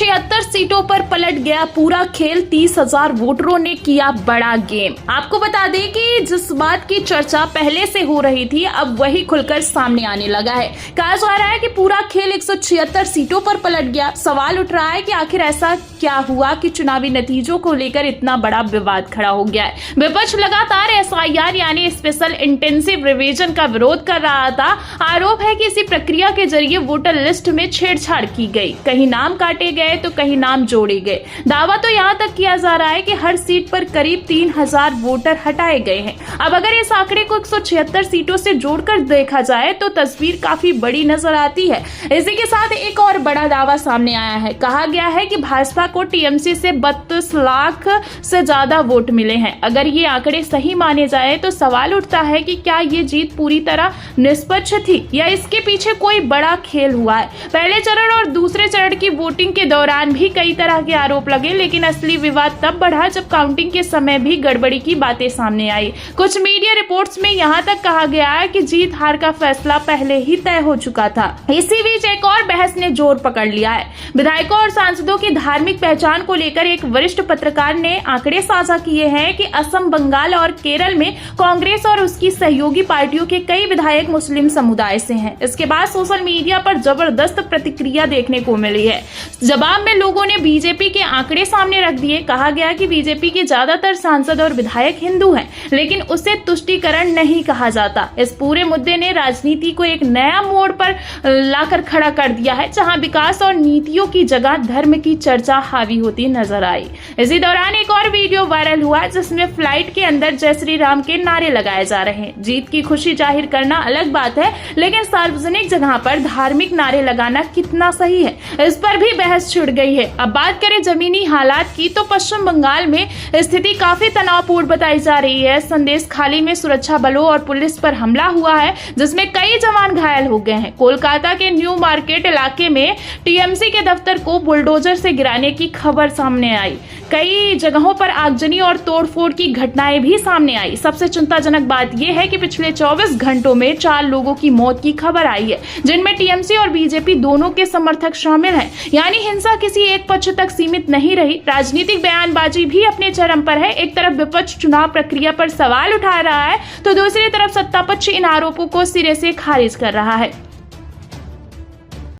176 सीटों पर पलट गया पूरा खेल, 30,000 वोटरों ने किया बड़ा गेम। आपको बता दें कि जिस बात की चर्चा पहले से हो रही थी अब वही खुलकर सामने आने लगा है। कहा जा रहा है कि पूरा खेल 176 सीटों पर पलट गया। सवाल उठ रहा है कि आखिर ऐसा क्या हुआ कि चुनावी नतीजों को लेकर इतना बड़ा विवाद खड़ा हो गया है। विपक्ष लगातार SIR यानी स्पेशल इंटेंसिव रिवीजन का विरोध कर रहा था। आरोप है कि इसी प्रक्रिया के जरिए वोटर लिस्ट में छेड़छाड़ की गई, कहीं नाम काटे गए तो कहीं नाम जोड़े गए। दावा तो यहाँ तक किया जा रहा है कि हर सीट पर करीब 3,000 वोटर हटाए गए हैं। अब अगर इस आंकड़े को 176 सीटों से जोड़कर देखा जाए तो तस्वीर काफी बड़ी नजर आती है। इसी के साथ एक और बड़ा दावा सामने आया है। कहा गया है कि भाजपा को TMC से 32 लाख से ज्यादा वोट मिले हैं। अगर ये आंकड़े सही माने जाए तो सवाल उठता है कि क्या ये जीत पूरी तरह निष्पक्ष थी या इसके पीछे कोई बड़ा खेल हुआ है। पहले चरण और दूसरे चरण की वोटिंग के दौरान भी कई तरह के आरोप लगे, लेकिन असली विवाद तब बढ़ा जब काउंटिंग के समय भी गड़बड़ी की बातें सामने आई। कुछ मीडिया रिपोर्ट्स में यहाँ तक कहा गया है कि जीत हार का फैसला पहले ही तय हो चुका था। इसी बीच एक और बहस ने जोर पकड़ लिया है। विधायकों और सांसदों की धार्मिक पहचान को लेकर एक वरिष्ठ पत्रकार ने आंकड़े साझा किए हैं कि असम, बंगाल और केरल में कांग्रेस और उसकी सहयोगी पार्टियों के कई विधायक मुस्लिम समुदाय से हैं। इसके बाद सोशल मीडिया पर जबरदस्त प्रतिक्रिया देखने को मिली है। जवाब में लोगों ने बीजेपी के आंकड़े सामने रख दिए। कहा गया कि बीजेपी के ज्यादातर सांसद और विधायक हिंदू हैं, लेकिन उसे तुष्टीकरण नहीं कहा जाता। इस पूरे मुद्दे ने राजनीति को एक नया मोड़ पर लाकर खड़ा कर दिया है, जहां विकास और नीतियों की जगह धर्म की चर्चा हावी होती नजर आई। इसी दौरान एक और वीडियो वायरल हुआ जिसमें फ्लाइट के अंदर जय श्री राम के नारे लगाए जा रहे हैं। जीत की खुशी जाहिर करना अलग बात है, लेकिन सार्वजनिक जगह पर धार्मिक नारे लगाना कितना सही है, इस पर भी बहस छिड़ गई है। अब बात करें जमीनी हालात की तो पश्चिम बंगाल में स्थिति काफी तनावपूर्ण बताई जा रही है। संदेश खाली में सुरक्षा बलों और पुलिस पर हमला हुआ है, जिसमें कई जवान घायल हो गए हैं। कोलकाता के न्यू मार्केट इलाके में TMC के दफ्तर को बुलडोजर से गिराने की खबर सामने आई। कई जगहों पर आगजनी और तोड़फोड़ की घटनाएं भी सामने आई। सबसे चिंताजनक बात यह है कि पिछले 24 घंटों में 4 लोगों की मौत की खबर आई है, जिनमें TMC और बीजेपी दोनों के समर्थक शामिल हैं। यानी हिंसा किसी एक पक्ष तक सीमित नहीं रही। राजनीतिक बयानबाजी भी अपने चरम पर है। एक तरफ विपक्ष चुनाव प्रक्रिया पर सवाल उठा रहा है तो दूसरी तरफ सत्ता पक्ष इन आरोपों को सिरे से खारिज कर रहा है।